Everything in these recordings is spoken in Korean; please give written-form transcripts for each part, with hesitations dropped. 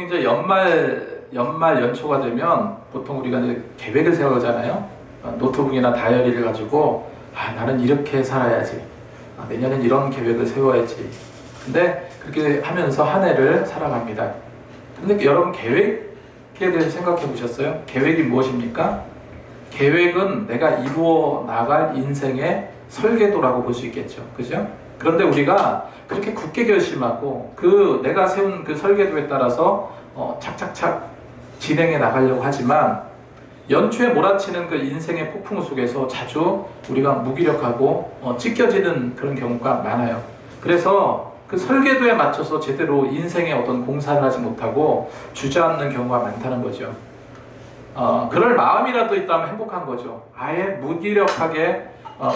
보통 이제 연말 연초가 되면 보통 우리가 이제 계획을 세우잖아요. 노트북이나 다이어리를 가지고 나는 이렇게 살아야지. 내년엔 이런 계획을 세워야지. 근데 그렇게 하면서 한 해를 살아갑니다. 근데 여러분 계획에 대해서 생각해 보셨어요? 계획이 무엇입니까? 계획은 내가 이루어 나갈 인생의 설계도라고 볼 수 있겠죠. 그죠? 그런데 우리가 그렇게 굳게 결심하고 내가 세운 그 설계도에 따라서 착착착 진행해 나가려고 하지만 연초에 몰아치는 그 인생의 폭풍 속에서 자주 우리가 무기력하고 찢겨지는 그런 경우가 많아요. 그래서 그 설계도에 맞춰서 제대로 인생의 어떤 공사를 하지 못하고 주저앉는 경우가 많다는 거죠. 그럴 마음이라도 있다면 행복한 거죠. 아예 무기력하게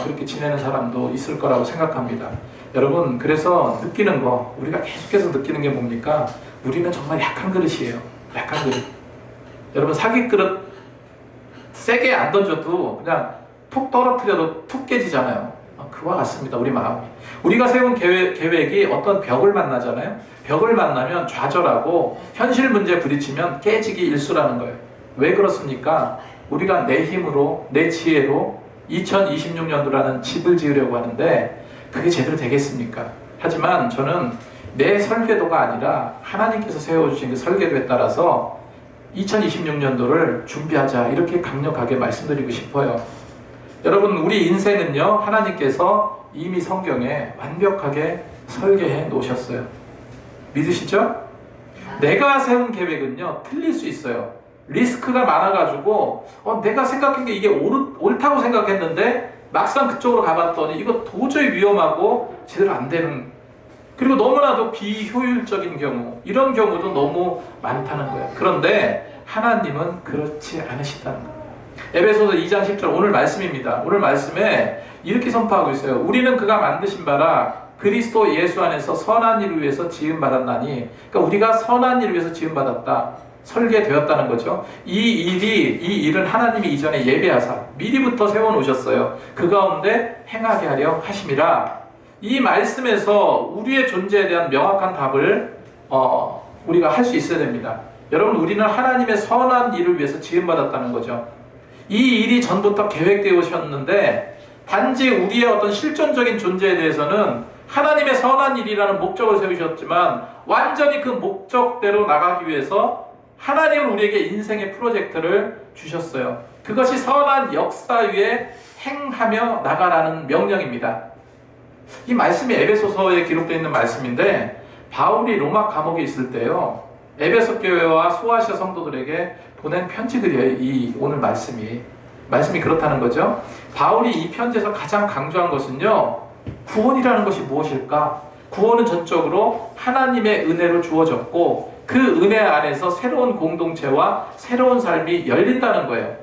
그렇게 지내는 사람도 있을 거라고 생각합니다. 여러분, 그래서 느끼는 거, 우리가 계속해서 느끼는 게 뭡니까? 우리는 정말 약한 그릇이에요. 약한 그릇. 여러분, 사기 그릇 세게 안 던져도 그냥 툭 떨어뜨려도 툭 깨지잖아요. 그와 같습니다. 우리 마음이. 우리가 세운 계획이 어떤 벽을 만나잖아요. 벽을 만나면 좌절하고 현실 문제에 부딪히면 깨지기 일쑤라는 거예요. 왜 그렇습니까? 우리가 내 힘으로, 내 지혜로 2026년도라는 집을 지으려고 하는데 그게 제대로 되겠습니까? 하지만 저는 내 설계도가 아니라 하나님께서 세워주신 그 설계도에 따라서 2026년도를 준비하자, 이렇게 강력하게 말씀드리고 싶어요. 여러분, 우리 인생은요, 하나님께서 이미 성경에 완벽하게 설계해 놓으셨어요. 믿으시죠? 내가 세운 계획은요, 틀릴 수 있어요. 리스크가 많아가지고 내가 생각한 게 이게 옳다고 생각했는데 막상 그쪽으로 가봤더니 이거 도저히 위험하고 제대로 안 되는, 그리고 너무나도 비효율적인 경우, 이런 경우도 너무 많다는 거예요. 그런데 하나님은 그렇지 않으시다는 거예요. 에베소서 2장 10절 오늘 말씀입니다. 오늘 말씀에 이렇게 선포하고 있어요. 우리는 그가 만드신 바라 그리스도 예수 안에서 선한 일을 위해서 지음받았나니, 그러니까 우리가 선한 일을 위해서 지음받았다, 설계되었다는 거죠. 이 일은 하나님이 이전에 예배하사 미리부터 세워놓으셨어요. 그 가운데 행하게 하려 하심이라. 이 말씀에서 우리의 존재에 대한 명확한 답을 우리가 할 수 있어야 됩니다. 여러분, 우리는 하나님의 선한 일을 위해서 지음받았다는 거죠. 이 일이 전부터 계획되어 오셨는데 단지 우리의 어떤 실존적인 존재에 대해서는 하나님의 선한 일이라는 목적을 세우셨지만 완전히 그 목적대로 나가기 위해서 하나님은 우리에게 인생의 프로젝트를 주셨어요. 그것이 선한 역사 위에 행하며 나가라는 명령입니다. 이 말씀이 에베소서에 기록되어 있는 말씀인데, 바울이 로마 감옥에 있을 때요, 에베소 교회와 소아시아 성도들에게 보낸 편지들이에요. 이 오늘 말씀이 그렇다는 거죠. 바울이 이 편지에서 가장 강조한 것은요, 구원이라는 것이 무엇일까? 구원은 전적으로 하나님의 은혜로 주어졌고 그 은혜 안에서 새로운 공동체와 새로운 삶이 열린다는 거예요.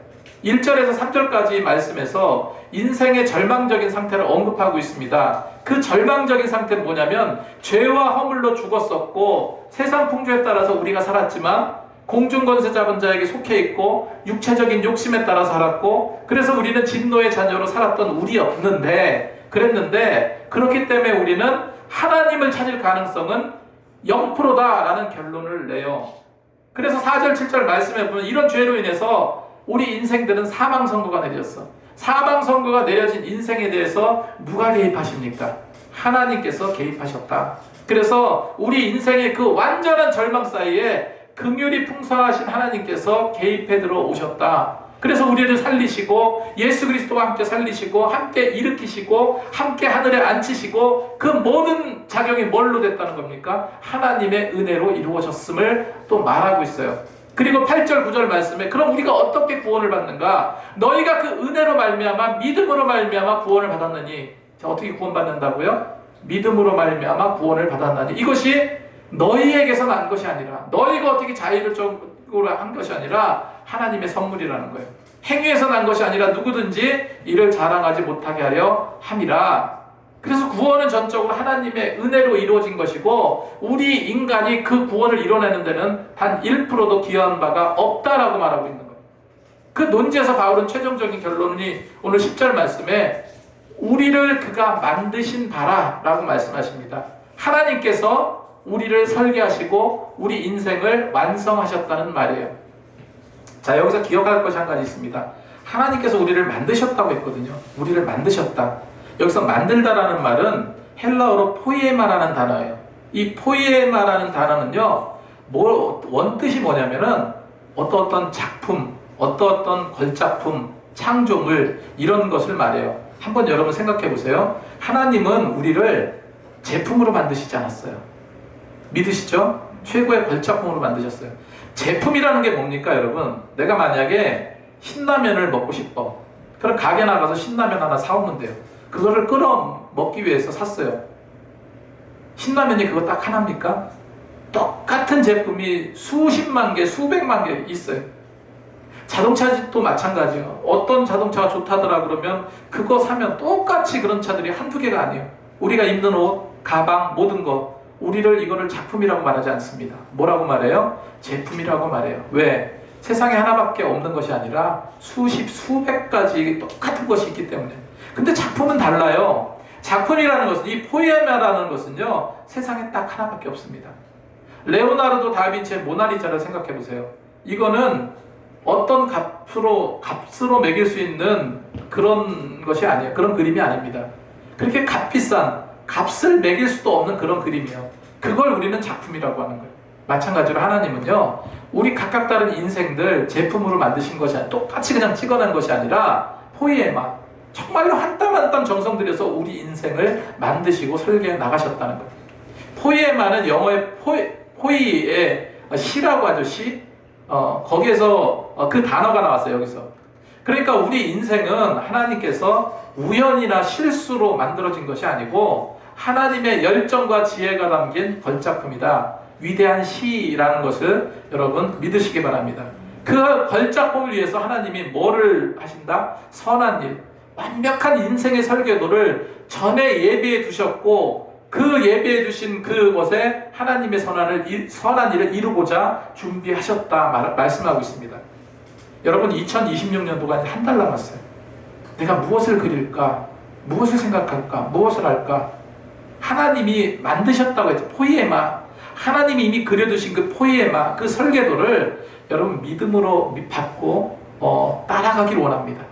1절에서 3절까지 말씀에서 인생의 절망적인 상태를 언급하고 있습니다. 그 절망적인 상태는 뭐냐면 죄와 허물로 죽었었고 세상 풍조에 따라서 우리가 살았지만 공중권세 잡은 자에게 속해 있고 육체적인 욕심에 따라 살았고, 그래서 우리는 진노의 자녀로 살았던 우리였는데, 그렇기 때문에 우리는 하나님을 찾을 가능성은 0%다라는 결론을 내요. 그래서 4절 7절 말씀에 보면 이런 죄로 인해서 우리 인생들은 사망 선고가 내려졌어. 사망 선고가 내려진 인생에 대해서 누가 개입하십니까? 하나님께서 개입하셨다. 그래서 우리 인생의 그 완전한 절망 사이에 긍휼이 풍성하신 하나님께서 개입해 들어오셨다. 그래서 우리를 살리시고 예수 그리스도와 함께 살리시고 함께 일으키시고 함께 하늘에 앉히시고, 그 모든 작용이 뭘로 됐다는 겁니까? 하나님의 은혜로 이루어졌음을 또 말하고 있어요. 그리고 8절 9절 말씀에 그럼 우리가 어떻게 구원을 받는가? 너희가 그 은혜로 말미암아 믿음으로 말미암아 구원을 받았느니. 자, 어떻게 구원받는다고요? 믿음으로 말미암아 구원을 받았나니. 이것이 너희에게서 난 것이 아니라, 너희가 어떻게 자의적으로 한 것이 아니라 하나님의 선물이라는 거예요. 행위에서 난 것이 아니라 누구든지 이를 자랑하지 못하게 하려 함이라. 그래서 구원은 전적으로 하나님의 은혜로 이루어진 것이고 우리 인간이 그 구원을 이뤄내는 데는 단 1%도 기여한 바가 없다라고 말하고 있는 거예요. 그 논지에서 바울은 최종적인 결론이 오늘 10절 말씀에 우리를 그가 만드신 바라 라고 말씀하십니다. 하나님께서 우리를 설계하시고 우리 인생을 완성하셨다는 말이에요. 자, 여기서 기억할 것이 한 가지 있습니다. 하나님께서 우리를 만드셨다고 했거든요. 우리를 만드셨다. 여기서 만들다라는 말은 헬라어로 포이에마라는 단어예요. 이 포이에마라는 단어는요, 원뜻이 뭐냐면은 어떤 작품, 어떤 걸작품, 창조물, 이런 것을 말해요. 한번 여러분 생각해 보세요. 하나님은 우리를 제품으로 만드시지 않았어요. 믿으시죠? 최고의 걸작품으로 만드셨어요. 제품이라는 게 뭡니까, 여러분? 내가 만약에 신라면을 먹고 싶어. 그럼 가게 나가서 신라면 하나 사오면 돼요. 그거를 끓여 먹기 위해서 샀어요. 신라면이 그거 딱 하나입니까? 똑같은 제품이 수십만 개, 수백만 개 있어요. 자동차도 마찬가지예요. 어떤 자동차가 좋다더라 그러면 그거 사면 똑같이 그런 차들이 한두 개가 아니에요. 우리가 입는 옷, 가방, 모든 것, 우리를 이거를 작품이라고 말하지 않습니다. 뭐라고 말해요? 제품이라고 말해요. 왜? 세상에 하나밖에 없는 것이 아니라 수십, 수백 가지 똑같은 것이 있기 때문에. 근데 작품은 달라요. 작품이라는 것은, 이 포에마라는 것은요, 세상에 딱 하나밖에 없습니다. 레오나르도 다빈치의 모나리자를 생각해 보세요. 이거는 어떤 값으로 매길 수 있는 그런 것이 아니에요. 그런 그림이 아닙니다. 그렇게 값비싼, 값을 매길 수도 없는 그런 그림이에요. 그걸 우리는 작품이라고 하는 거예요. 마찬가지로 하나님은요, 우리 각각 다른 인생들 제품으로 만드신 것이 아니라, 똑같이 그냥 찍어낸 것이 아니라 포이에마, 정말로 한 땀 한 땀 정성 들여서 우리 인생을 만드시고 설계해 나가셨다는 거예요. 포이에마는 영어의 포이의 시라고 하죠. 시. 거기에서 그 단어가 나왔어요. 여기서. 그러니까 우리 인생은 하나님께서 우연이나 실수로 만들어진 것이 아니고 하나님의 열정과 지혜가 담긴 걸작품이다. 위대한 시라는 것을 여러분 믿으시기 바랍니다. 그 걸작품을 위해서 하나님이 뭐를 하신다? 선한 일, 완벽한 인생의 설계도를 전에 예비해 두셨고, 그 예비해 두신 그것에 하나님의 선한 일을 이루고자 준비하셨다 말씀하고 있습니다. 여러분, 2026년도가 한 달 남았어요. 내가 무엇을 그릴까? 무엇을 생각할까? 무엇을 할까? 하나님이 만드셨다고 했죠. 포이에마. 하나님이 이미 그려두신 그 포이에마, 그 설계도를 여러분 믿음으로 받고 따라가기를 원합니다.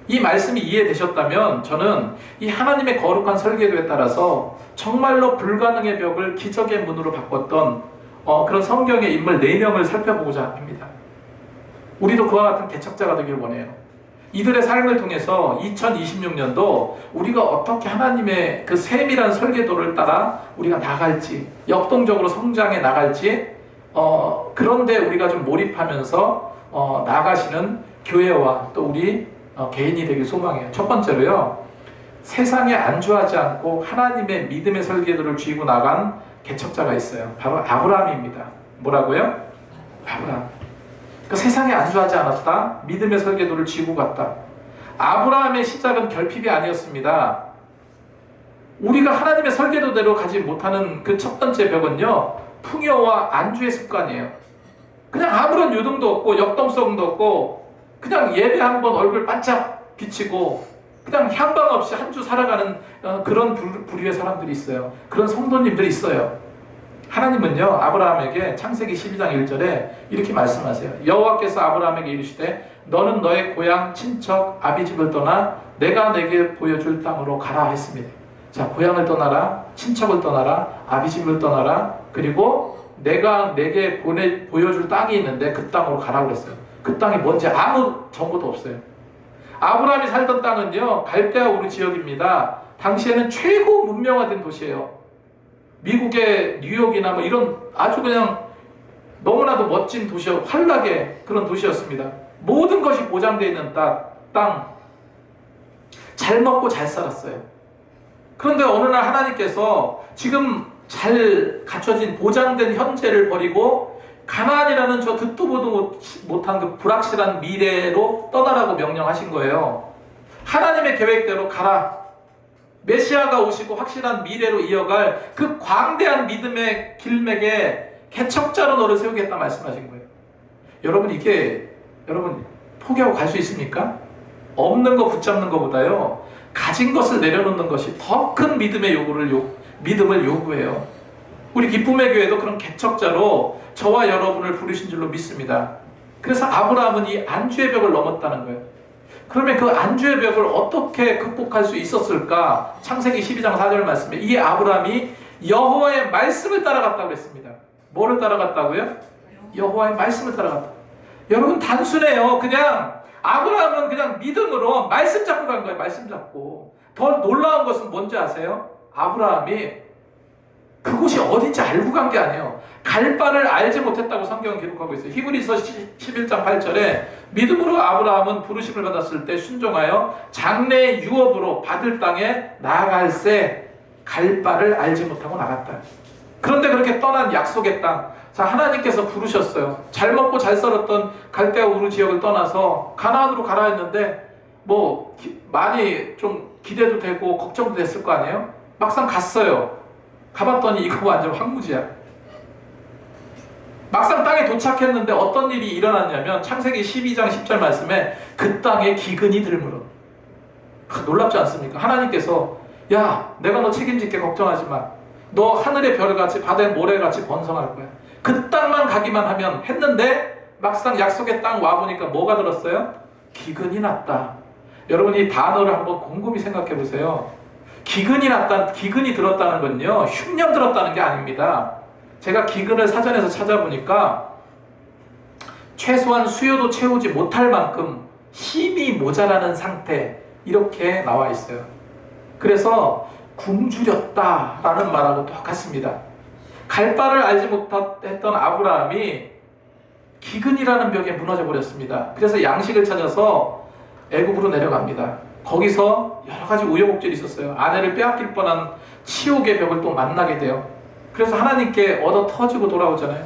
이 말씀이 이해되셨다면 저는 이 하나님의 거룩한 설계도에 따라서 정말로 불가능의 벽을 기적의 문으로 바꿨던 그런 성경의 인물 4명을 살펴보고자 합니다. 우리도 그와 같은 개척자가 되길 원해요. 이들의 삶을 통해서 2026년도 우리가 어떻게 하나님의 그 세밀한 설계도를 따라 우리가 나갈지, 역동적으로 성장해 나갈지, 그런데 우리가 좀 몰입하면서 나가시는 교회와 또 우리 개인이 되길 소망해요. 첫 번째로요, 세상에 안주하지 않고 하나님의 믿음의 설계도를 쥐고 나간 개척자가 있어요. 바로 아브라함입니다. 뭐라고요? 아브라함. 그 세상에 안주하지 않았다. 믿음의 설계도를 쥐고 갔다. 아브라함의 시작은 결핍이 아니었습니다. 우리가 하나님의 설계도대로 가지 못하는 그 첫 번째 벽은요, 풍요와 안주의 습관이에요. 그냥 아무런 유등도 없고 역동성도 없고 그냥 예배 한번 얼굴 반짝 비치고 그냥 향방 없이 한 주 살아가는 그런 부류의 사람들이 있어요. 그런 성도님들이 있어요. 하나님은요, 아브라함에게 창세기 12장 1절에 이렇게 말씀하세요. 여호와께서 아브라함에게 이르시되 너는 너의 고향 친척 아비집을 떠나 내가 내게 보여줄 땅으로 가라 했습니다. 자, 고향을 떠나라, 친척을 떠나라, 아비집을 떠나라, 그리고 내가 내게 보여줄 땅이 있는데 그 땅으로 가라고 그랬어요. 그 땅이 뭔지 아무 정보도 없어요. 아브라함이 살던 땅은요, 갈대아 우르 지역입니다. 당시에는 최고 문명화된 도시예요. 미국의 뉴욕이나 뭐 이런 아주 그냥 너무나도 멋진 도시요, 환락의 그런 도시였습니다. 모든 것이 보장되어 있는 땅, 잘 먹고 잘 살았어요. 그런데 어느 날 하나님께서 지금 잘 갖춰진 보장된 현재를 버리고 가나안이라는 저 듣도 보도 못한 그 불확실한 미래로 떠나라고 명령하신 거예요. 하나님의 계획대로 가라. 메시아가 오시고 확실한 미래로 이어갈 그 광대한 믿음의 길맥에 개척자로 너를 세우겠다 말씀하신 거예요. 여러분, 여러분 포기하고 갈 수 있습니까? 없는 거 붙잡는 것보다요, 가진 것을 내려놓는 것이 더 큰 믿음을 요구해요. 우리 기쁨의 교회도 그런 개척자로 저와 여러분을 부르신 줄로 믿습니다. 그래서 아브라함은 이 안주의 벽을 넘었다는 거예요. 그러면 그 안주의 벽을 어떻게 극복할 수 있었을까? 창세기 12장 4절 말씀에 이 아브라함이 여호와의 말씀을 따라갔다고 했습니다. 뭐를 따라갔다고요? 여호와의 말씀을 따라갔다. 여러분 단순해요. 그냥 아브라함은 그냥 믿음으로 말씀 잡고 간 거예요. 말씀 잡고. 더 놀라운 것은 뭔지 아세요? 아브라함이 그곳이 어딘지 알고 간 게 아니에요. 갈 바를 알지 못했다고 성경은 기록하고 있어요. 히브리서 11장 8절에 믿음으로 아브라함은 부르심을 받았을 때 순종하여 장래의 유업으로 받을 땅에 나아갈새 갈 바를 알지 못하고 나갔다. 그런데 그렇게 떠난 약속의 땅, 자 하나님께서 부르셨어요. 잘 먹고 잘 살았던 갈대아 우르 지역을 떠나서 가나안으로 가라 했는데 뭐 많이 좀 기대도 되고 걱정도 됐을 거 아니에요? 막상 갔어요. 가봤더니 이거 완전 황무지야. 막상 땅에 도착했는데 어떤 일이 일어났냐면 창세기 12장 10절 말씀에 그 땅에 기근이 들므로. 놀랍지 않습니까? 하나님께서 야 내가 너 책임질게 걱정하지 마. 너 하늘의 별같이 바다의 모래같이 번성할 거야. 그 땅만 가기만 하면 했는데 막상 약속의 땅 와보니까 뭐가 들었어요? 기근이 났다. 여러분 이 단어를 한번 곰곰이 생각해 보세요. 기근이 들었다는 건요 흉년 들었다는 게 아닙니다. 제가 기근을 사전에서 찾아보니까 최소한 수요도 채우지 못할 만큼 힘이 모자라는 상태 이렇게 나와 있어요. 그래서 굶주렸다라는 말하고 똑같습니다. 갈 바를 알지 못했던 아브라함이 기근이라는 벽에 무너져 버렸습니다. 그래서 양식을 찾아서 애굽으로 내려갑니다. 거기서 여러 가지 우여곡절이 있었어요. 아내를 빼앗길 뻔한 치욕의 벽을 또 만나게 돼요. 그래서 하나님께 얻어 터지고 돌아오잖아요.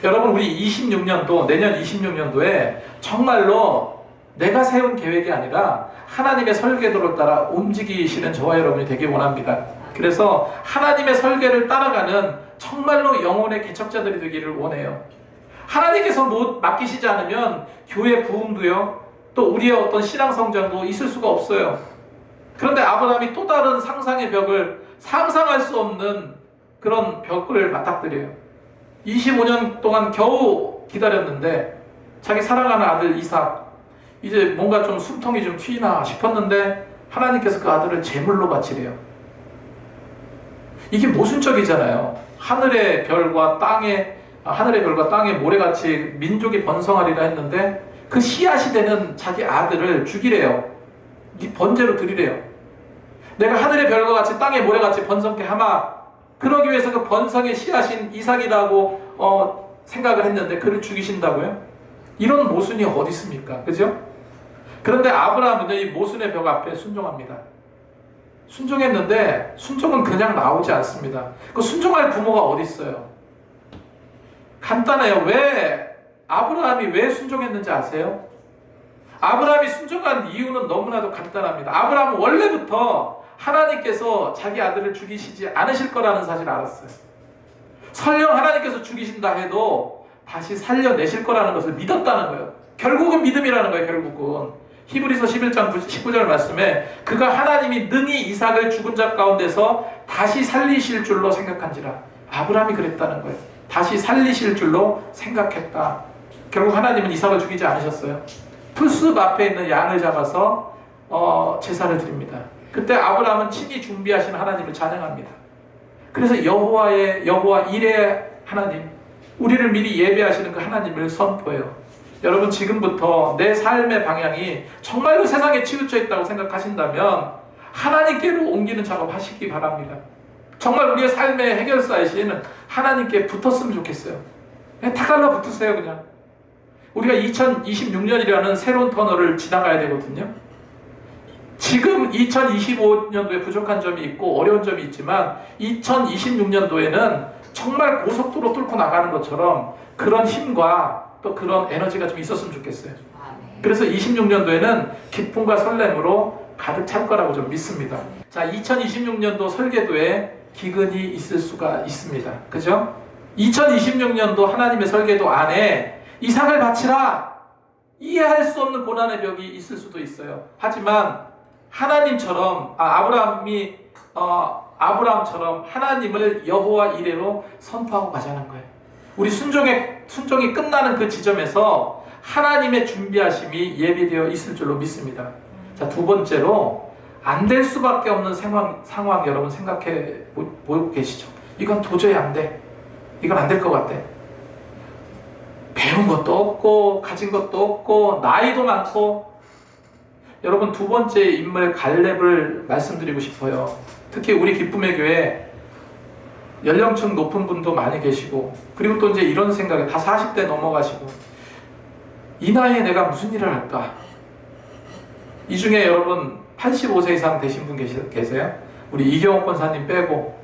여러분 우리 26년도 내년 26년도에 정말로 내가 세운 계획이 아니라 하나님의 설계도를 따라 움직이시는 저와 여러분이 되길 원합니다. 그래서 하나님의 설계를 따라가는 정말로 영혼의 개척자들이 되기를 원해요. 하나님께서 못 맡기시지 않으면 교회 부흥도요 또 우리의 어떤 신앙 성장도 있을 수가 없어요. 그런데 아브라함이 또 다른 상상의 벽을 상상할 수 없는 그런 벽을 맞닥뜨려요. 25년 동안 겨우 기다렸는데 자기 사랑하는 아들 이삭 이제 뭔가 좀 숨통이 좀 트이나 싶었는데 하나님께서 그 아들을 제물로 바치래요. 이게 모순적이잖아요. 하늘의 별과 땅에 모래같이 민족이 번성하리라 했는데 그 씨앗이 되는 자기 아들을 죽이래요. 번제로 드리래요. 내가 하늘의 별과 같이 땅의 모래같이 번성케 하마 그러기 위해서 그 번성의 씨앗인 이삭이라고 생각을 했는데 그를 죽이신다고요? 이런 모순이 어디 있습니까? 그죠? 그런데 아브라함은 이 모순의 벽 앞에 순종합니다. 순종했는데 순종은 그냥 나오지 않습니다. 그 순종할 부모가 어디 있어요? 간단해요. 아브라함이 왜 순종했는지 아세요? 아브라함이 순종한 이유는 너무나도 간단합니다. 아브라함은 원래부터 하나님께서 자기 아들을 죽이시지 않으실 거라는 사실을 알았어요. 설령 하나님께서 죽이신다 해도 다시 살려내실 거라는 것을 믿었다는 거예요. 결국은 믿음이라는 거예요. 결국은 히브리서 11장 19절 말씀에 그가 하나님이 능히 이삭을 죽은 자 가운데서 다시 살리실 줄로 생각한지라. 아브라함이 그랬다는 거예요. 다시 살리실 줄로 생각했다. 결국 하나님은 이삭을 죽이지 않으셨어요. 풀숲 앞에 있는 양을 잡아서 제사를 드립니다. 그때 아브라함은 친히 준비하신 하나님을 찬양합니다. 그래서 여호와 일의 하나님, 우리를 미리 예배하시는 그 하나님을 선포해요. 여러분 지금부터 내 삶의 방향이 정말로 세상에 치우쳐 있다고 생각하신다면 하나님께로 옮기는 작업 하시기 바랍니다. 정말 우리의 삶의 해결사이신 하나님께 붙었으면 좋겠어요. 그냥 다 달라붙으세요. 그냥 우리가 2026년이라는 새로운 터널을 지나가야 되거든요. 지금 2025년도에 부족한 점이 있고 어려운 점이 있지만 2026년도에는 정말 고속도로 뚫고 나가는 것처럼 그런 힘과 또 그런 에너지가 좀 있었으면 좋겠어요. 그래서 26년도에는 기쁨과 설렘으로 가득 찰 거라고 좀 믿습니다. 자, 2026년도 설계도에 기근이 있을 수가 있습니다. 그죠? 2026년도 하나님의 설계도 안에 이삭을 바치라! 이해할 수 없는 고난의 벽이 있을 수도 있어요. 하지만 하나님처럼 아브라함이 아브라함처럼 하나님을 여호와 이레로 선포하고 가자는 거예요. 우리 순종이 끝나는 그 지점에서 하나님의 준비하심이 예비되어 있을 줄로 믿습니다. 자, 두 번째로 안 될 수밖에 없는 상황 여러분 생각해 보고 계시죠? 이건 도저히 안 돼. 이건 안 될 것 같아. 배운 것도 없고 가진 것도 없고 나이도 많고. 여러분, 두 번째 인물 갈렙을 말씀드리고 싶어요. 특히 우리 기쁨의 교회 연령층 높은 분도 많이 계시고, 그리고 또 이제 이런 생각에 다 40대 넘어가시고, 이 나이에 내가 무슨 일을 할까? 이 중에 여러분 85세 이상 되신 분 계세요? 우리 이경옥 권사님 빼고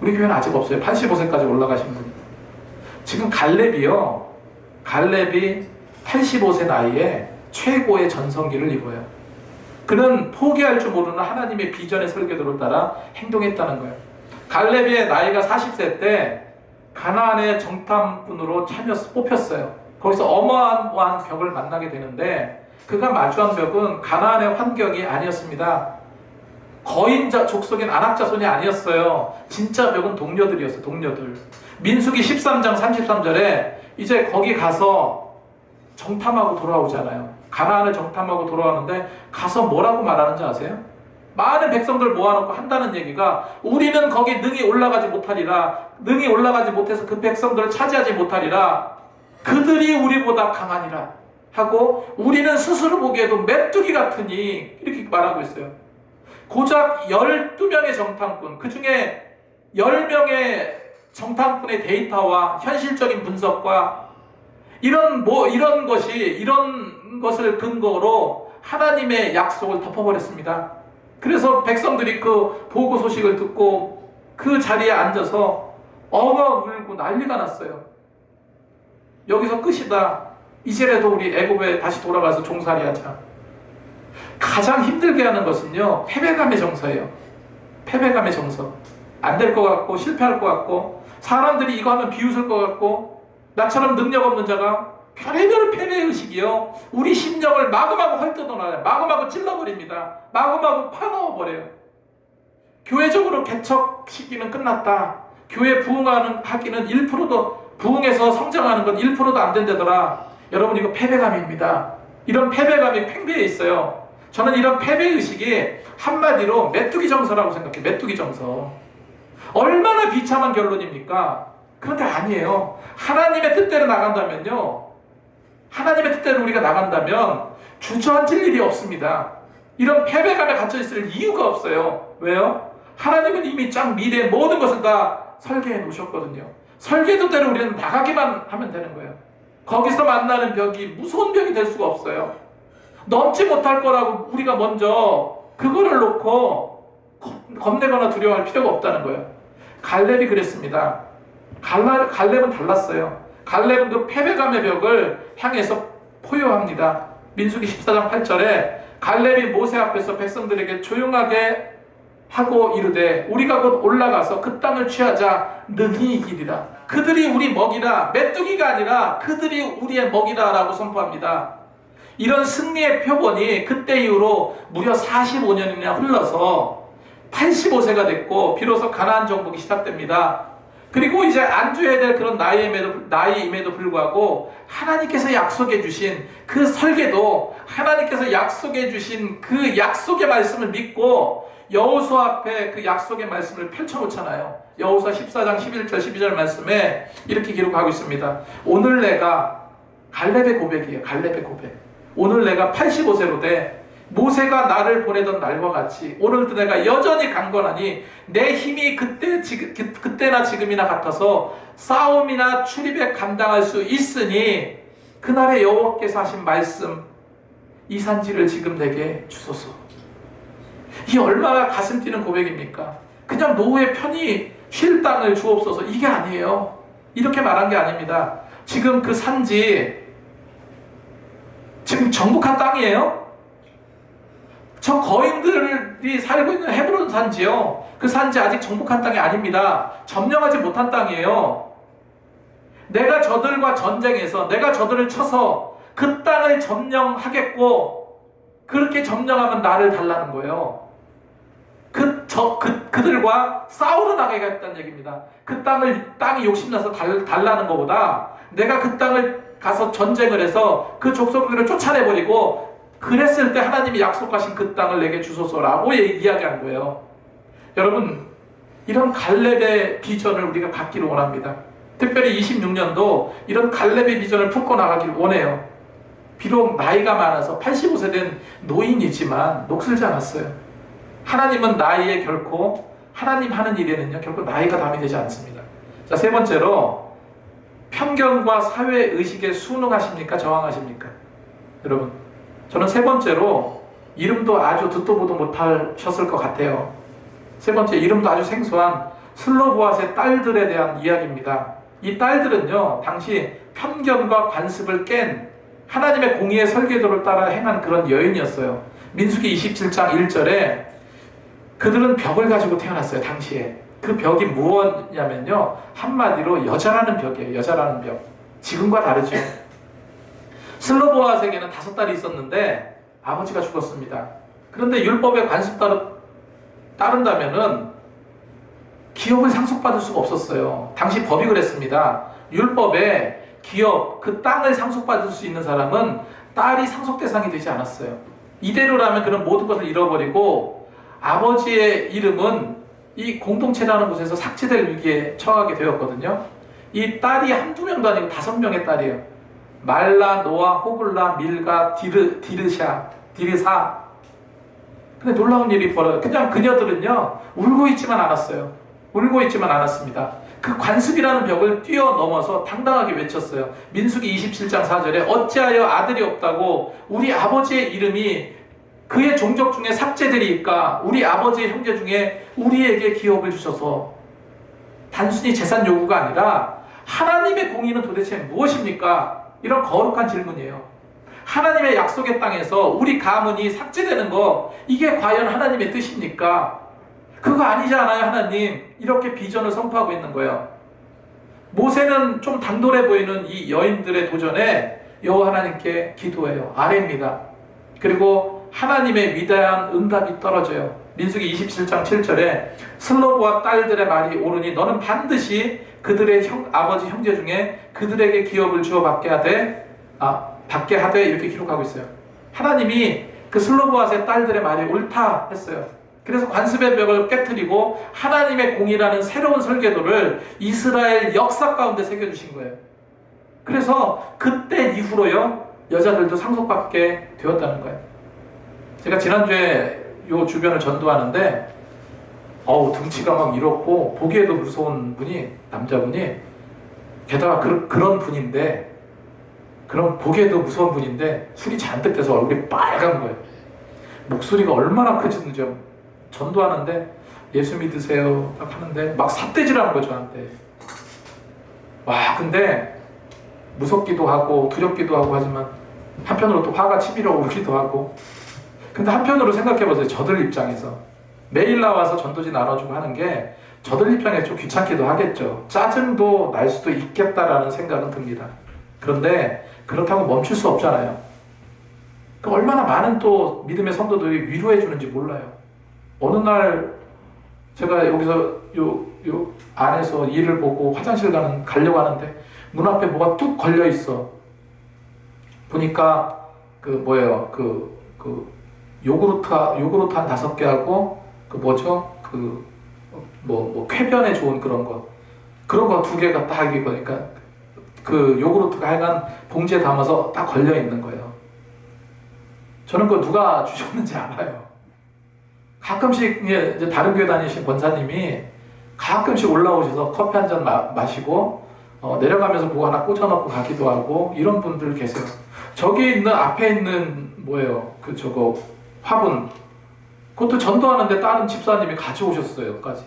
우리 교회는 아직 없어요. 85세까지 올라가신 분이. 지금 갈렙이 85세 나이에 최고의 전성기를 입어요. 그는 포기할 줄 모르는 하나님의 비전의 설계도를 따라 행동했다는 거예요. 갈렙의 나이가 40세 때 가나안의 정탐꾼으로 뽑혔어요. 거기서 어마어마한 벽을 만나게 되는데, 그가 마주한 벽은 가나안의 환경이 아니었습니다. 거인자 족속인 안악자손이 아니었어요. 진짜 벽은 동료들이었어요. 동료들. 민수기 13장 33절에 이제 거기 가서 정탐하고 돌아오잖아요. 가나안을 정탐하고 돌아오는데 가서 뭐라고 말하는지 아세요? 많은 백성들 모아놓고 한다는 얘기가, 우리는 거기 능히 올라가지 못하리라. 능히 올라가지 못해서 그 백성들을 차지하지 못하리라. 그들이 우리보다 강하니라 하고, 우리는 스스로 보기에도 메뚜기 같으니, 이렇게 말하고 있어요. 고작 12명의 정탐꾼, 그 중에 10명의 정탐꾼의 데이터와 현실적인 분석과 이런 것을 근거로 하나님의 약속을 덮어버렸습니다. 그래서 백성들이 그 보고 소식을 듣고 그 자리에 앉아서 엉엉 울고 난리가 났어요. 여기서 끝이다. 이제라도 우리 애굽에 다시 돌아가서 종살이 하자. 가장 힘들게 하는 것은요, 패배감의 정서예요. 패배감의 정서. 안 될 것 같고, 실패할 것 같고, 사람들이 이거 하면 비웃을 것 같고, 나처럼 능력 없는 자가 별의별 패배의식이요, 우리 심령을 마구마구 헐뜯어놔요. 마구마구 찔러버립니다. 마구마구 파놓아버려요. 교회적으로 개척 시기는 끝났다. 교회 하기는 1%도, 부흥해서 성장하는 건 1%도 안 된다더라. 여러분, 이거 패배감입니다. 이런 패배감이 팽배해 있어요. 저는 이런 패배의식이 한마디로 메뚜기 정서라고 생각해요. 메뚜기 정서. 얼마나 비참한 결론입니까? 그런데 아니에요. 하나님의 뜻대로 나간다면요, 하나님의 뜻대로 우리가 나간다면 주저앉을 일이 없습니다. 이런 패배감에 갇혀있을 이유가 없어요. 왜요? 하나님은 이미 미래의 모든 것을 다 설계해 놓으셨거든요. 설계도대로 우리는 나가기만 하면 되는 거예요. 거기서 만나는 벽이 무서운 벽이 될 수가 없어요. 넘지 못할 거라고 우리가 먼저 그거를 놓고 겁내거나 두려워할 필요가 없다는 거예요. 갈렙이 그랬습니다. 갈렙은 달랐어요. 갈렙은 그 패배감의 벽을 향해서 포효합니다. 민수기 14장 8절에 갈렙이 모세 앞에서 백성들에게 조용하게 하고 이르되, 우리가 곧 올라가서 그 땅을 취하자 능히 이기리라. 그들이 우리 먹이라. 메뚜기가 아니라 그들이 우리의 먹이라 라고 선포합니다. 이런 승리의 표본이 그때 이후로 무려 45년이나 흘러서 85세가 됐고 비로소 가나안 정복이 시작됩니다. 그리고 이제 안주해야 될 그런 나이임에도 불구하고 하나님께서 약속해 주신 그 설계도, 하나님께서 약속해 주신 그 약속의 말씀을 믿고 여호수아 앞에 그 약속의 말씀을 펼쳐놓잖아요. 여호수아 14장 11절 12절 말씀에 이렇게 기록하고 있습니다. 오늘 내가, 갈렙의 고백이에요. 갈렙의 고백. 오늘 내가 85세로 돼 모세가 나를 보내던 날과 같이 오늘도 내가 여전히 강건하니 내 힘이 그때나 지금이나 같아서 싸움이나 출입에 감당할 수 있으니 그날의 여호와께서 하신 말씀, 이 산지를 지금 내게 주소서. 이 얼마나 가슴 뛰는 고백입니까? 그냥 노후에 편히 쉴 땅을 주옵소서, 이게 아니에요. 이렇게 말한 게 아닙니다. 지금 그 산지, 지금 정복한 땅이에요. 저 거인들이 살고 있는 헤브론 산지요, 그 산지 아직 정복한 땅이 아닙니다. 점령하지 못한 땅이에요. 내가 저들과 전쟁해서 내가 저들을 쳐서 그 땅을 점령하겠고, 그렇게 점령하면 나를 달라는 거예요. 그들과 싸우러 나가겠다는 얘기입니다. 그 땅이 욕심나서 달라는 것보다 내가 그 땅을 가서 전쟁을 해서 그 족속들을 쫓아내버리고 그랬을 때 하나님이 약속하신 그 땅을 내게 주소서라고 이야기한 거예요. 여러분, 이런 갈렙의 비전을 우리가 갖기를 원합니다. 특별히 26년도 이런 갈렙의 비전을 품고 나가길 원해요. 비록 나이가 많아서 85세 된 노인이지만 녹슬지 않았어요. 하나님은 나이에 결코, 하나님 하는 일에는요 결코 나이가 담이 되지 않습니다. 자, 세 번째로, 편견과 사회의식에 순응하십니까? 저항하십니까? 여러분, 저는 세 번째로 이름도 아주 듣도 보도 못하셨을 것 같아요. 세 번째, 이름도 아주 생소한 슬로보앗의 딸들에 대한 이야기입니다. 이 딸들은요 당시 편견과 관습을 깬 하나님의 공의의 설계도를 따라 행한 그런 여인이었어요. 민수기 27장 1절에 그들은 벽을 가지고 태어났어요. 당시에 그 벽이 무엇이냐면요, 한마디로 여자라는 벽이에요. 여자라는 벽. 지금과 다르죠. 슬로보아에게는 5딸이 있었는데 아버지가 죽었습니다. 그런데 율법의 관습 따른다면은 기업을 상속받을 수가 없었어요. 당시 법이 그랬습니다. 율법에 기업, 그 땅을 상속받을 수 있는 사람은 딸이 상속 대상이 되지 않았어요. 이대로라면 그런 모든 것을 잃어버리고 아버지의 이름은 이 공동체라는 곳에서 삭제될 위기에 처하게 되었거든요. 이 딸이 한두 명도 아니고 5명의 딸이에요. 말라, 노아, 호글라, 밀가, 디르사. 근데 놀라운 일이 벌어요. 그냥 그녀들은요 울고 있지만 않았어요. 울고 있지만 않았습니다. 그 관습이라는 벽을 뛰어넘어서 당당하게 외쳤어요. 민수기 27장 4절에 어찌하여 아들이 없다고 우리 아버지의 이름이 그의 종족 중에 삭제되리까? 우리 아버지의 형제 중에 우리에게 기업을 주셔서. 단순히 재산 요구가 아니라 하나님의 공의는 도대체 무엇입니까? 이런 거룩한 질문이에요. 하나님의 약속의 땅에서 우리 가문이 삭제되는 거, 이게 과연 하나님의 뜻입니까? 그거 아니지 않아요, 하나님? 이렇게 비전을 선포하고 있는 거예요. 모세는 좀 당돌해 보이는 이 여인들의 도전에 여호와 하나님께 기도해요. 아뢰입니다. 그리고 하나님의 위대한 응답이 떨어져요. 민수기 27장 7절에 슬로보와 딸들의 말이 오르니 너는 반드시 그들의 아버지 형제 중에 그들에게 기업을 주어 받게 하되 이렇게 기록하고 있어요. 하나님이 그 슬로보앗의 딸들의 말이 옳다 했어요. 그래서 관습의 벽을 깨트리고 하나님의 공의라는 새로운 설계도를 이스라엘 역사 가운데 새겨주신 거예요. 그래서 그때 이후로요 여자들도 상속받게 되었다는 거예요. 제가 지난주에 요 주변을 전도하는데 등치가 막 이렇고 보기에도 무서운 분이, 남자분이, 게다가 그런 분인데, 그런 보기에도 무서운 분인데 술이 잔뜩 돼서 얼굴이 빨간 거예요. 목소리가 얼마나 크지는지. 전도하는데 예수 믿으세요 딱 하는데 막 삿대질하는 거죠, 저한테. 와, 근데 무섭기도 하고 두렵기도 하고 하지만 한편으로 또 화가 치밀어 오르기도 하고. 근데 한편으로 생각해보세요. 저들 입장에서 매일 나와서 전도지 나눠주고 하는 게 저들 입장에 좀 귀찮기도 하겠죠. 짜증도 날 수도 있겠다라는 생각은 듭니다. 그런데 그렇다고 멈출 수 없잖아요. 얼마나 많은 또 믿음의 성도들이 위로해 주는지 몰라요. 어느 날 제가 여기서 요 안에서 일을 보고 화장실 가려고 하는데 문 앞에 뭐가 뚝 걸려 있어. 보니까 요구르트 한 5개 하고 쾌변에 좋은 그런 거 2개가 딱 이거니까 그 요구르트가 하여간 봉지에 담아서 딱 걸려 있는 거예요. 저는 그거 누가 주셨는지 알아요. 가끔씩 이제 다른 교회 다니신 권사님이 가끔씩 올라오셔서 커피 한 잔 마시고 내려가면서 그거 하나 꽂아놓고 가기도 하고 이런 분들 계세요. 저기 있는 앞에 있는 화분, 그것도 전도하는데 다른 집사님이 가져오셨어요. 여기까지.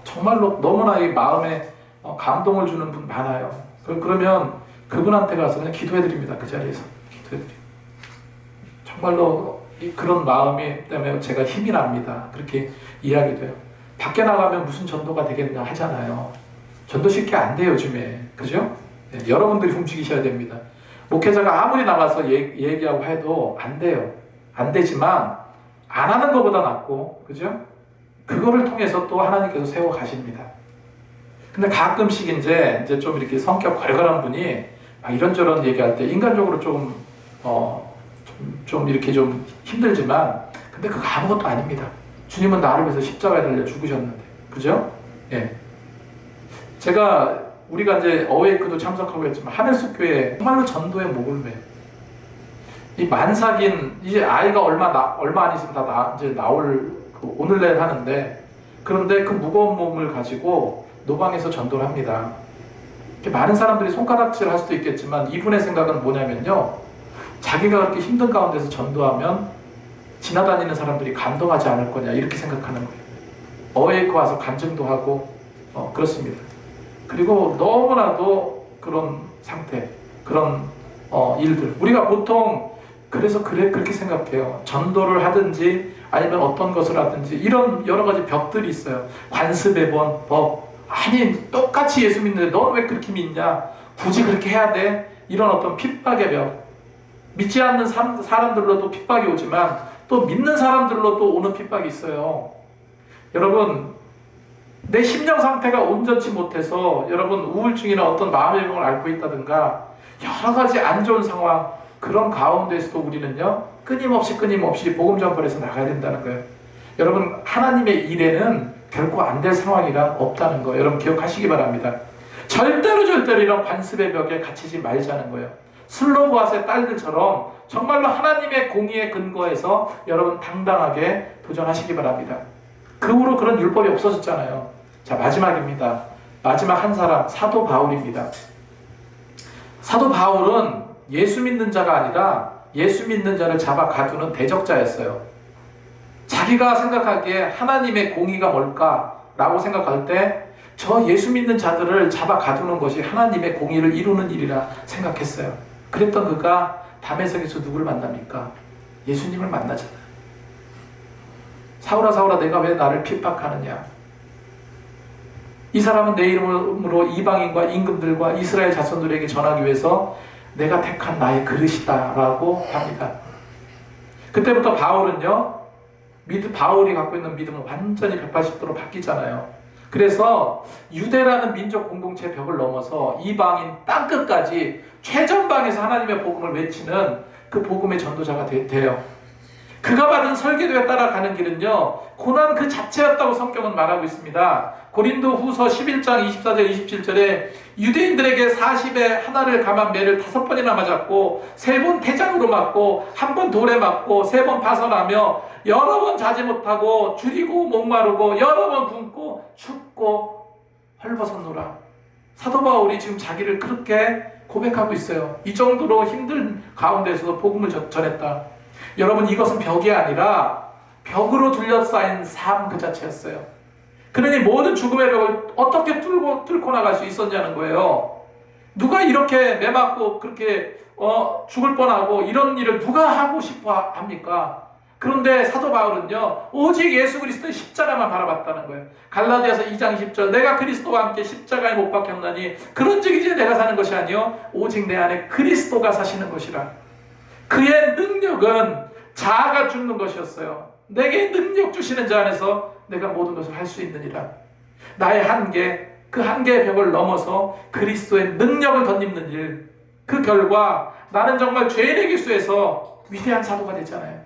정말로 너무나 이 마음에 감동을 주는 분 많아요. 그러면 그분한테 가서 그냥 기도해드립니다. 그 자리에서 기도해드립니다. 정말로 그런 마음이 때문에 제가 힘이 납니다. 그렇게 이야기돼요. 밖에 나가면 무슨 전도가 되겠냐 하잖아요. 전도 쉽게 안 돼요, 요즘에. 그죠? 네, 여러분들이 움직이셔야 됩니다. 목회자가 아무리 나가서 얘기하고 해도 안 돼요. 안 되지만 안 하는 것보다 낫고, 그죠? 그거를 통해서 또 하나님께서 세워 가십니다. 근데 가끔씩 이제 좀 이렇게 성격 걸걸한 분이 막 이런저런 얘기할 때 인간적으로 좀 이렇게 좀 힘들지만, 근데 그거 아무것도 아닙니다. 주님은 나를 위해서 십자가에 달려 죽으셨는데, 그죠? 예. 우리가 이제 어웨이크도 참석하고 했지만, 하늘숲 교회 정말로 전도의 목을 매요. 이 만삭인, 이제 아이가 얼마 안 있으면 이제 나올, 오늘 내일 하는데, 그런데 그 무거운 몸을 가지고 노방에서 전도를 합니다. 많은 사람들이 손가락질 할 수도 있겠지만, 이분의 생각은 뭐냐면요, 자기가 그렇게 힘든 가운데서 전도하면 지나다니는 사람들이 감동하지 않을 거냐, 이렇게 생각하는 거예요. 어웨이크 와서 간증도 하고, 그렇습니다. 그리고 너무나도 그런 상태, 그런 일들, 우리가 보통 그래서 그렇게 생각해요. 전도를 하든지 아니면 어떤 것을 하든지 이런 여러 가지 벽들이 있어요. 관습의 법, 아니 똑같이 예수 믿는데 넌 왜 그렇게 믿냐, 굳이 그렇게 해야 돼, 이런 어떤 핍박의 벽. 믿지 않는 사람들로도 핍박이 오지만 또 믿는 사람들로도 오는 핍박이 있어요. 여러분, 내 심령 상태가 온전치 못해서 여러분 우울증이나 어떤 마음의 병을 앓고 있다든가 여러 가지 안 좋은 상황, 그런 가운데서도 우리는요 끊임없이 복음 전파해서 나가야 된다는 거예요. 여러분, 하나님의 일에는 결코 안 될 상황이란 없다는 거 여러분 기억하시기 바랍니다. 절대로 이런 관습의 벽에 갇히지 말자는 거예요. 슬로보아스의 딸들처럼 정말로 하나님의 공의에 근거해서 여러분 당당하게 도전하시기 바랍니다. 그 후로 그런 율법이 없어졌잖아요. 자, 마지막입니다. 마지막 한 사람, 사도 바울입니다. 사도 바울은 예수 믿는 자가 아니라 예수 믿는 자를 잡아 가두는 대적자였어요. 자기가 생각하기에 하나님의 공의가 뭘까라고 생각할 때 저 예수 믿는 자들을 잡아 가두는 것이 하나님의 공의를 이루는 일이라 생각했어요. 그랬던 그가 다메섹에서 누구를 만납니까? 예수님을 만나잖아요. 사울아 내가 왜 나를 핍박하느냐, 이 사람은 내 이름으로 이방인과 임금들과 이스라엘 자손들에게 전하기 위해서 내가 택한 나의 그릇이다 라고 합니다. 그때부터 바울은요, 바울이 갖고 있는 믿음은 완전히 180도로 바뀌잖아요. 그래서 유대라는 민족 공동체 벽을 넘어서 이방인 땅끝까지 최전방에서 하나님의 복음을 외치는 그 복음의 전도자가 돼요. 그가 받은 설계도에 따라가는 길은요, 고난 그 자체였다고 성경은 말하고 있습니다. 고린도 후서 11장 24절 27절에 유대인들에게 40에 하나를 감한 매를 5번이나 맞았고 3번 태장으로 맞고 1번 돌에 맞고 3번 파선하며 여러 번 자지 못하고 줄이고 목마르고 여러 번 굶고 춥고 헐벗었노라. 사도 바울이 지금 자기를 그렇게 고백하고 있어요. 이 정도로 힘든 가운데서도 복음을 전했다. 여러분, 이것은 벽이 아니라 벽으로 둘러싸인 삶 그 자체였어요. 그러니 모든 죽음의 벽을 어떻게 뚫고 나갈 수 있었냐는 거예요. 누가 이렇게 매맞고 그렇게 죽을 뻔하고 이런 일을 누가 하고 싶어 합니까? 그런데 사도 바울은요, 오직 예수 그리스도의 십자가만 바라봤다는 거예요. 갈라디아서 2장 20절, 내가 그리스도와 함께 십자가에 못 박혔나니 그런즉 이제 내가 사는 것이 아니요 오직 내 안에 그리스도가 사시는 것이라. 그의 능력은 자아가 죽는 것이었어요. 내게 능력 주시는 자 안에서 내가 모든 것을 할 수 있느니라. 나의 한계, 그 한계의 벽을 넘어서 그리스도의 능력을 덧입는 일, 그 결과 나는 정말 죄인의 기수에서 위대한 사도가 됐잖아요.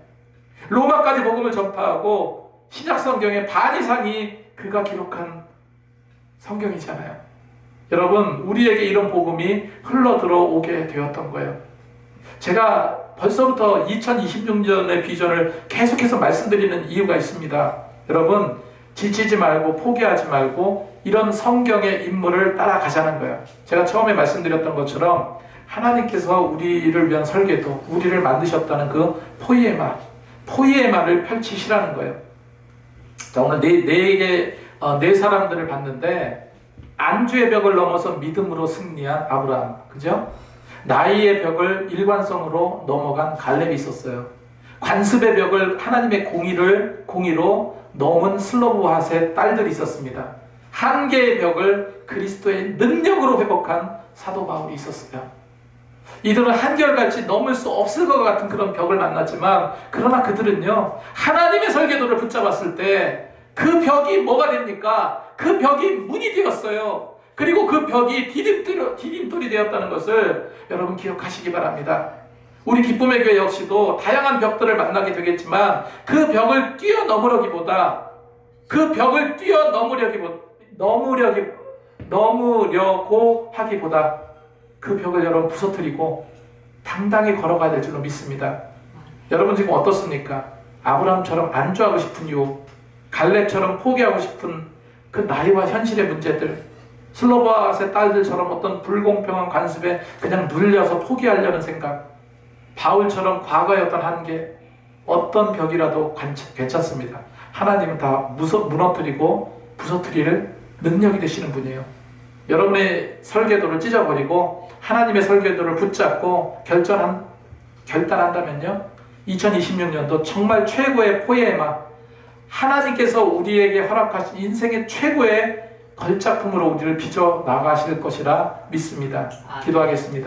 로마까지 복음을 전파하고 신약 성경의 반 이상이 그가 기록한 성경이잖아요. 여러분, 우리에게 이런 복음이 흘러 들어오게 되었던 거예요. 제가 벌써부터 2026년의 비전을 계속해서 말씀드리는 이유가 있습니다. 여러분, 지치지 말고 포기하지 말고 이런 성경의 인물을 따라가자는 거예요. 제가 처음에 말씀드렸던 것처럼 하나님께서 우리를 위한 설계도, 우리를 만드셨다는 그 포이에마를 펼치시라는 거예요. 자, 오늘 네 사람들을 봤는데, 안주의 벽을 넘어서 믿음으로 승리한 아브라함, 그죠? 나이의 벽을 일관성으로 넘어간 갈렙이 있었어요. 관습의 벽을 하나님의 공의로 넘은 슬로보아스의 딸들이 있었습니다. 한계의 벽을 그리스도의 능력으로 회복한 사도 바울이 있었어요. 이들은 한결같이 넘을 수 없을 것 같은 그런 벽을 만났지만, 그러나 그들은요, 하나님의 설계도를 붙잡았을 때 그 벽이 뭐가 됩니까? 그 벽이 문이 되었어요. 그리고 그 벽이 디딤돌이 되었다는 것을 여러분 기억하시기 바랍니다. 우리 기쁨의 교회 역시도 다양한 벽들을 만나게 되겠지만, 그 벽을 뛰어넘으려기보다, 그 벽을 넘으려고 하기보다 그 벽을 여러분 부서뜨리고 당당히 걸어가야 될 줄로 믿습니다. 여러분 지금 어떻습니까? 아브라함처럼 안주하고 싶은 유혹, 갈렙처럼 포기하고 싶은 그 나이와 현실의 문제들, 슬로바앗의 딸들처럼 어떤 불공평한 관습에 그냥 눌려서 포기하려는 생각, 바울처럼 과거의 어떤 한계, 어떤 벽이라도 괜찮습니다. 하나님은 다 무너뜨리고 부서뜨릴 능력이 되시는 분이에요. 여러분의 설계도를 찢어버리고 하나님의 설계도를 붙잡고 결단한다면요, 2026년도 정말 최고의 포에마, 하나님께서 우리에게 허락하신 인생의 최고의 걸작품으로 우리를 빚어 나가실 것이라 믿습니다. 기도하겠습니다.